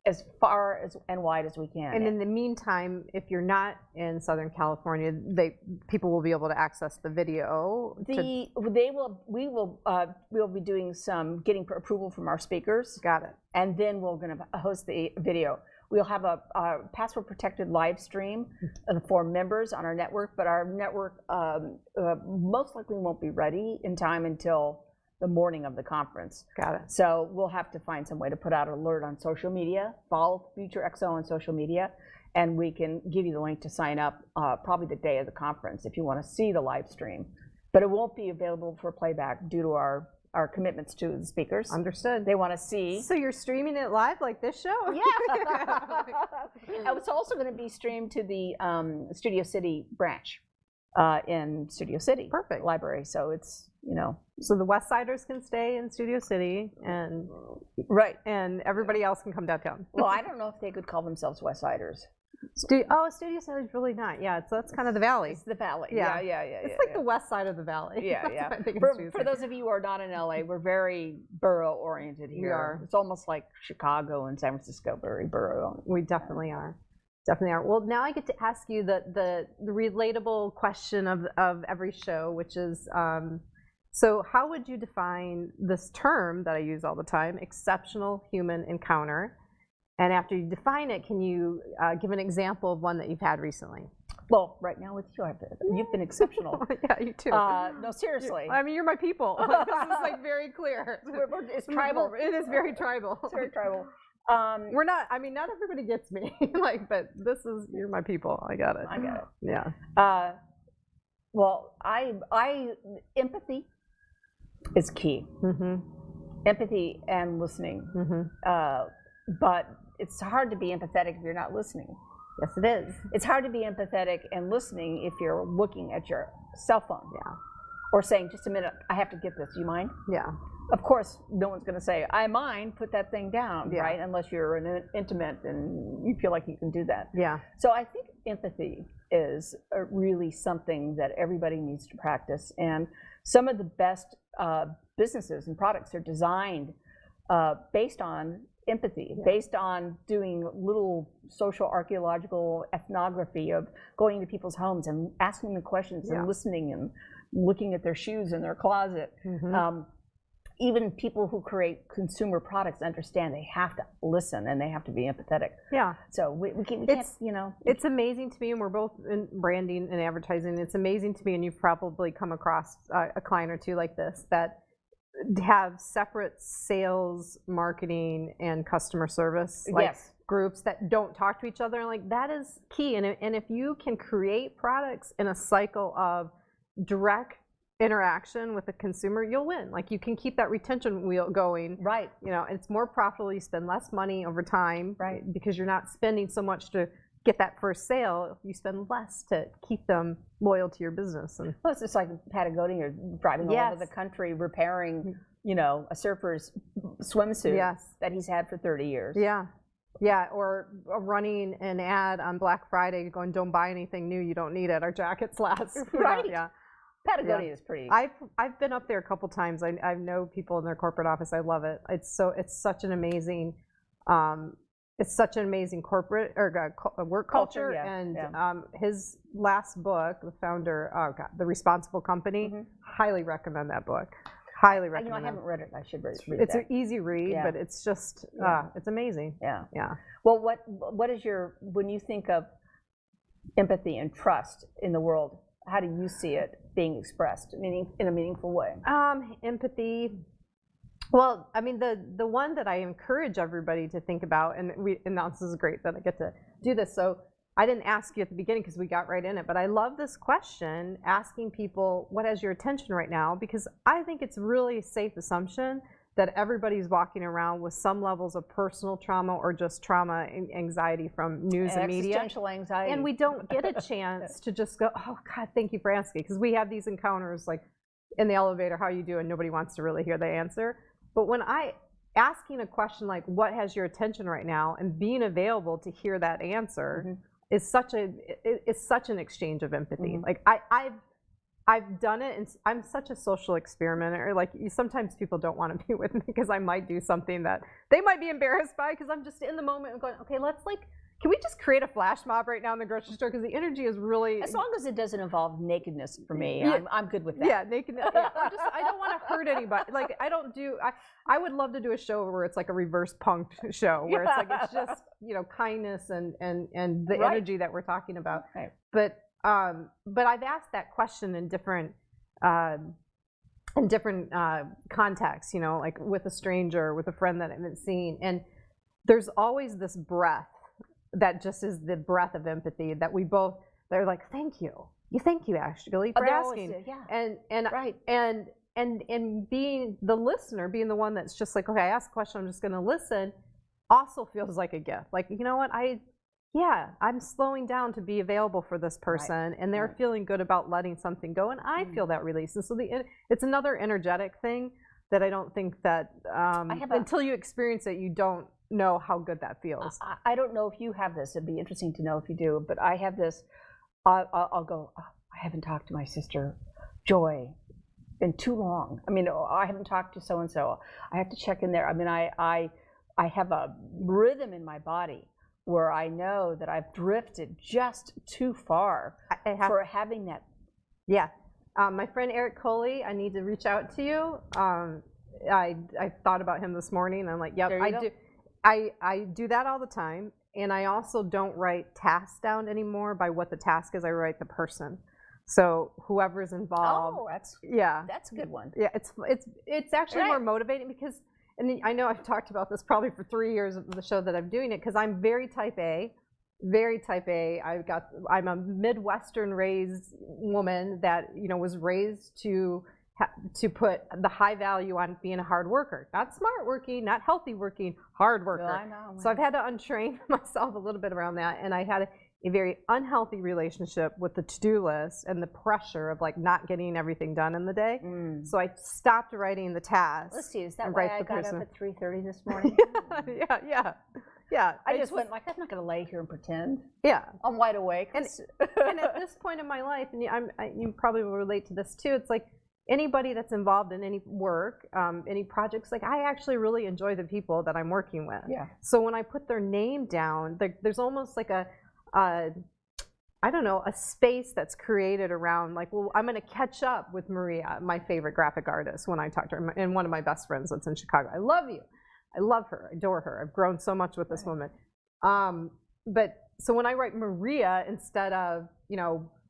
as far and wide as we can. And in the meantime, if you're not in Southern California, people will be able to access the video. We'll be doing getting approval from our speakers. Got it. And then we're going to host the video. We'll have a password protected live stream for members on our network, but our network most likely won't be ready in time until the morning of the conference. Got it. So we'll have to find some way to put out an alert on social media, follow FutureXO on social media, and we can give you the link to sign up probably the day of the conference if you want to see the live stream. But it won't be available for playback due to our commitments to the speakers. Understood. They want to see. So you're streaming it live like this show? Yeah. It's also going to be streamed to the Studio City branch in Studio City. Perfect. Library. So it's, So the West Siders can stay in Studio City, and and everybody else can come downtown. Well, I don't know if they could call themselves West Siders. Studio City's really not. Yeah, so that's kind of the valley. It's the valley. Yeah. It's like the west side of the valley. Yeah. For those of you who are not in LA, we're very borough oriented here. We are. It's almost like Chicago and San Francisco, very borough. We definitely are. Definitely are. Well, now I get to ask you the relatable question of every show, which is So how would you define this term that I use all the time, exceptional human encounter? And after you define it, can you give an example of one that you've had recently? Well, right now with you, you've been exceptional. Yeah, you too. No, seriously. I mean, you're my people. This is like very clear. It's tribal. It is very tribal. It's very tribal. We're not, I mean, not everybody gets me, like, but you're my people. I got it. I got it. Yeah. Well, empathy is key. Mm-hmm. Empathy and listening. Mm-hmm. But it's hard to be empathetic if you're not listening. Yes, it is. It's hard to be empathetic and listening if you're looking at your cell phone. Yeah. Or saying, just a minute, I have to get this. Do you mind? Yeah. Of course, no one's going to say, I mind, put that thing down, Yeah. right? Unless you're an intimate and you feel like you can do that. Yeah. So I think empathy is really something that everybody needs to practice. And some of the best businesses and products are designed based on empathy, based on doing little social archaeological ethnography of going to people's homes and asking them questions and listening and looking at their shoes in their closet. Mm-hmm. Even people who create consumer products understand they have to listen and they have to be empathetic. Yeah. So we can't, you know. It's amazing to me, and we're both in branding and advertising. It's amazing to me, and you've probably come across a client or two like this that have separate sales, marketing, and customer service groups that don't talk to each other. And like, that is key. And if you can create products in a cycle of direct interaction with the consumer, you'll win. Like, you can keep that retention wheel going. Right. You know, it's more profitable. You spend less money over time. Right. Because you're not spending so much to get that first sale. You spend less to keep them loyal to your business. And well, it's just like Patagonia driving all over the country repairing, you know, a surfer's swimsuit that he's had for 30 years. Yeah. Yeah, or running an ad on Black Friday going, don't buy anything new, you don't need it. Our jackets last. Right. Yeah. Patagonia is pretty. I've been up there a couple times. I know people in their corporate office. I love it. It's such an amazing corporate or work culture. And his last book, the founder, The Responsible Company, highly recommend that book. Highly recommend. You know, I haven't read it. I should read it. It's an easy read, but it's just it's amazing. Yeah. Yeah. Well, what is when you think of empathy and trust in the world, how do you see it being expressed, meaning in a meaningful way? Empathy. Well, I mean, the one that I encourage everybody to think about, and now this is great that I get to do this. So I didn't ask you at the beginning because we got right in it, but I love this question, asking people, what has your attention right now? Because I think it's really a safe assumption that everybody's walking around with some levels of personal trauma or just trauma and anxiety from news and media. Existential anxiety. And we don't get a chance to just go, oh God, thank you for asking. Because we have these encounters like in the elevator, how you do, and nobody wants to really hear the answer. But when asking a question like, what has your attention right now, and being available to hear that answer is such an exchange of empathy. Like I've done it, and I'm such a social experimenter. Like, sometimes people don't want to be with me because I might do something that they might be embarrassed by, because I'm just in the moment and going, okay, let's can we just create a flash mob right now in the grocery store? Because the energy is really... As long as it doesn't involve nakedness for me, I'm good with that. Yeah, nakedness. Yeah. I don't want to hurt anybody. Like, I would love to do a show where it's like a reverse punk show, where it's like, it's just, you know, kindness and the energy that we're talking about. Right. But I've asked that question in different contexts, you know, like with a stranger, with a friend that I haven't seen. And there's always this breath that just is the breath of empathy that they're like, thank you. Thank you, actually, for asking. And being the listener, being the one that's just like, okay, I asked a question, I'm just going to listen, also feels like a gift. Like, you know what, I'm slowing down to be available for this person, and they're feeling good about letting something go, and I feel that release. And so it's another energetic thing that I don't think that until you experience it, you don't know how good that feels. I don't know if you have this. It'd be interesting to know if you do. But I have this. I'll go, oh, I haven't talked to my sister Joy in too long. I mean, I haven't talked to so and so. I have to check in there. I mean, I have a rhythm in my body where I know that I've drifted just too far for having that. Yeah. My friend Eric Coley, I need to reach out to you. I thought about him this morning. I'm like, yep, I do. I do that all the time. And I also don't write tasks down anymore by what the task is. I write the person. So whoever's involved. Oh, that's a good one. Yeah, it's actually more motivating because, and I know I've talked about this probably for 3 years of the show that I'm doing it, because I'm very type A. Very type A. I'm a Midwestern raised woman that was raised to put the high value on being a hard worker, not smart working, not healthy working, hard worker. Well, I know. So I've had to untrain myself a little bit around that, and I had a very unhealthy relationship with the to-do list and the pressure of like not getting everything done in the day. So I stopped writing the tasks. Let's see, is that why I got up at 3:30 this morning? Yeah. I just went like, I'm not going to lay here and pretend. Yeah. I'm wide awake. And at this point in my life, and you probably will relate to this too, it's like anybody that's involved in any work, any projects, like I actually really enjoy the people that I'm working with. Yeah. So when I put their name down, there's almost like I don't know, a space that's created around like, well, I'm going to catch up with Maria, my favorite graphic artist, when I talk to her, and one of my best friends that's in Chicago. I love you. I love her. I adore her. I've grown so much with this woman. But so when I write Maria instead of,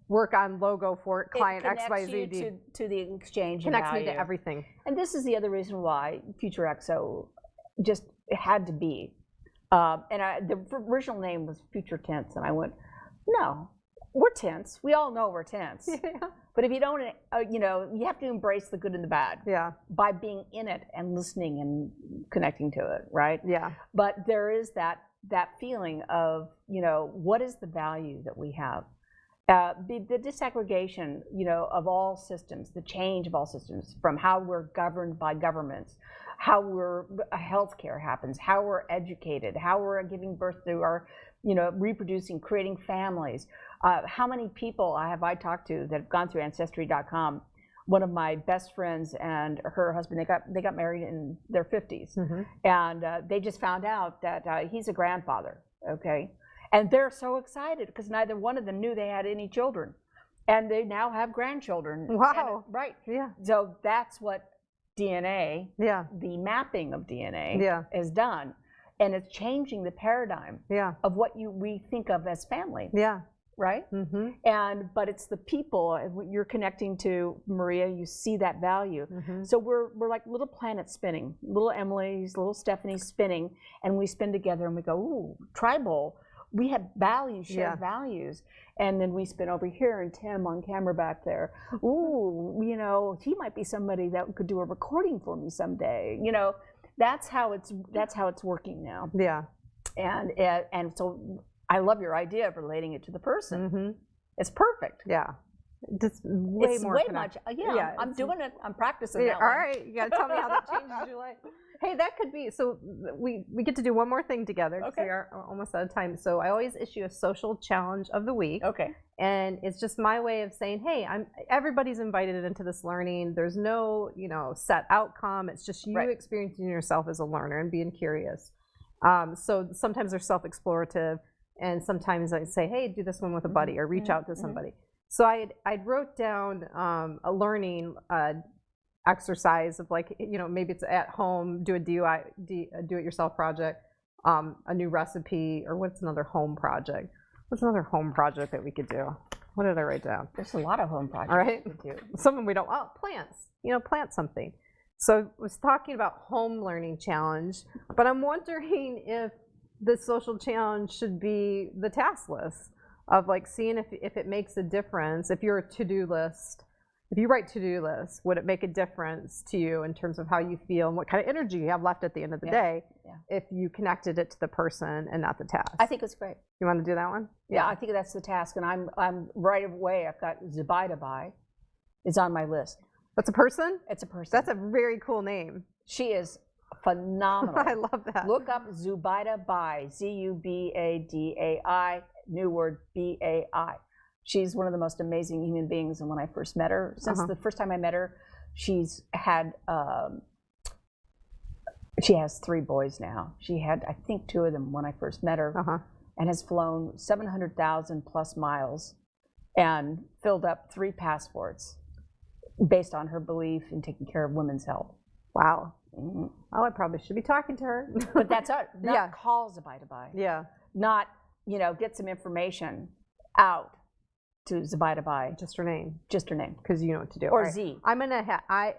work on logo for client XYZ, to the exchange connects me to everything. And this is the other reason why FutureXO just had to be. And the original name was Future Tense, and I went, no, we're tense. We all know we're tense. Yeah. But if you don't, you have to embrace the good and the bad. Yeah. By being in it and listening and connecting to it, right? Yeah. But there is that feeling of, what is the value that we have? The disaggregation, of all systems, the change of all systems, from how we're governed by governments, how healthcare happens, how we're educated, how we're giving birth to our, reproducing, creating families. How many people I talked to that have gone through Ancestry.com? One of my best friends and her husband, they got married in their 50s, and they just found out that he's a grandfather. Okay. And they're so excited because neither one of them knew they had any children. And they now have grandchildren. Wow. Right. Yeah. So that's what DNA, the mapping of DNA, has done. And it's changing the paradigm of what we think of as family. Yeah. Right? But it's the people, you're connecting to, Maria, you see that value. So we're like little planets spinning, little Emily's, little Stephanie's spinning, and we spin together and we go, ooh, tribal. We have values, shared values. And then we spin over here, and Tim on camera back there. Ooh, he might be somebody that could do a recording for me someday. That's how it's working now. Yeah. And so I love your idea of relating it to the person. It's perfect. Yeah. It's way much. Yeah. I'm doing it. I'm practicing that. All right. You got to tell me how that changes your life. Hey, that could be, so we get to do one more thing together. Okay. We are almost out of time. So I always issue a social challenge of the week. Okay. And it's just my way of saying, hey, everybody's invited into this learning. There's no, set outcome. It's just you experiencing yourself as a learner and being curious. So sometimes they're self-explorative, and sometimes I say, hey, do this one with a buddy or reach out to somebody. So I wrote down a learning exercise of like, maybe it's at home, do a do-it-yourself project, a new recipe, or what's another home project? What's another home project that we could do? What did I write down? There's a lot of home projects. All right. Some of them we don't. Oh, plants. Plant something. So I was talking about home learning challenge, but I'm wondering if the social challenge should be the task list of like seeing if it makes a difference. If you're a to-do list, if you write to-do lists, would it make a difference to you in terms of how you feel and what kind of energy you have left at the end of the day if you connected it to the person and not the task? I think it's great. You want to do that one? Yeah, I think that's the task, and I'm right away. I've got Zubaida Bai is on my list. That's a person? It's a person. That's a very cool name. She is phenomenal. I love that. Look up Zubaida Bai, Zubadai, new word, Bai. She's one of the most amazing human beings, and when I first met her, since the first time I met her, she has 3 boys now. She had, I think, 2 of them when I first met her, and has flown 700,000 plus miles and filled up 3 passports. based on her belief in taking care of women's health. Wow. Mm-hmm. Oh, I probably should be talking to her. But that's not call Zubaida. Yeah. Not, get some information out to Zubaida. Just her name. Just her name. Because you know what to do. Or right. Z. I'm gonna I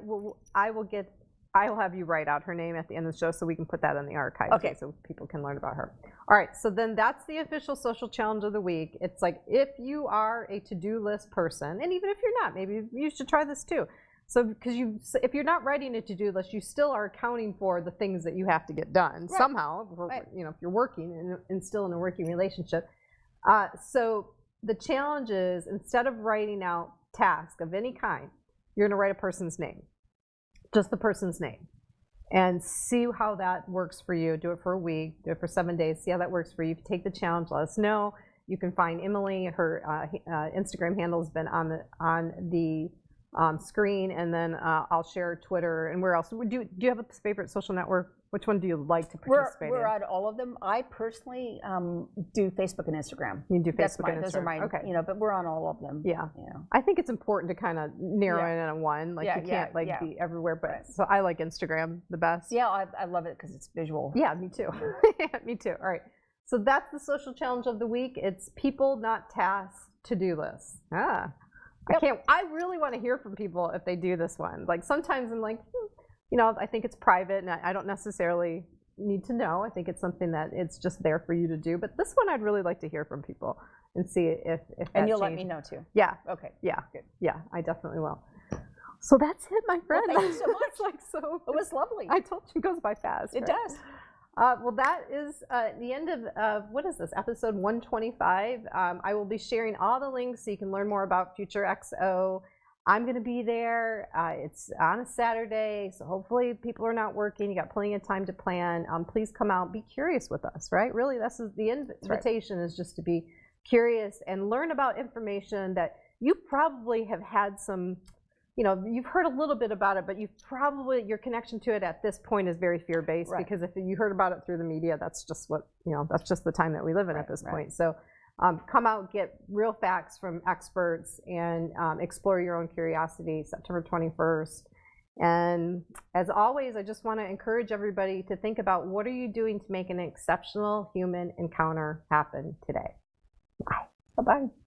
will have you write out her name at the end of the show so we can put that in the archive. Okay. So people can learn about her. All right. So then that's the official social challenge of the week. It's like if you are a to-do list person, and even if you're not, maybe you should try this too. So because if you're not writing a to-do list, you still are accounting for the things that you have to get done somehow. Right. If you're working and still in a working relationship. So the challenge is instead of writing out tasks of any kind, you're going to write a person's name. Just the person's name, and see how that works for you. Do it for a week, do it for 7 days, see how that works for you. If you take the challenge, let us know. You can find Emily, her Instagram handle has been on the screen, and then I'll share Twitter and where else. Do you have a favorite social network? Which one do you like to participate in? We're on all of them. I personally do Facebook and Instagram. You do Facebook and Instagram. Those are mine. Okay. But we're on all of them. Yeah. I think it's important to kind of narrow in on one. Like you can't be everywhere. But so I like Instagram the best. Yeah, I love it because it's visual. Yeah, me too. Me too. All right. So that's the social challenge of the week. It's people, not tasks, to-do lists. I really want to hear from people if they do this one. Like sometimes I'm like, I think it's private and I don't necessarily need to know. I think it's something that it's just there for you to do. But this one I'd really like to hear from people and see if and you'll let me know too. Yeah. Okay. Yeah. Good. Yeah, I definitely will. So that's it, my friend. Well, thank you so much. It was lovely. I told you it goes by fast. It does. Well, that is the end of, what is this, episode 125. I will be sharing all the links so you can learn more about FutureXO. I'm going to be there. It's on a Saturday, so hopefully people are not working. You got plenty of time to plan. Please come out. Be curious with us, right? Really, that's the invitation is just to be curious and learn about information that you probably have had some, you've heard a little bit about it, but your connection to it at this point is very fear-based because if you heard about it through the media, that's just what, that's just the time that we live in at this point. So come out, get real facts from experts, and explore your own curiosity, September 21st. And as always, I just want to encourage everybody to think about what are you doing to make an exceptional human encounter happen today. Bye. Bye-bye.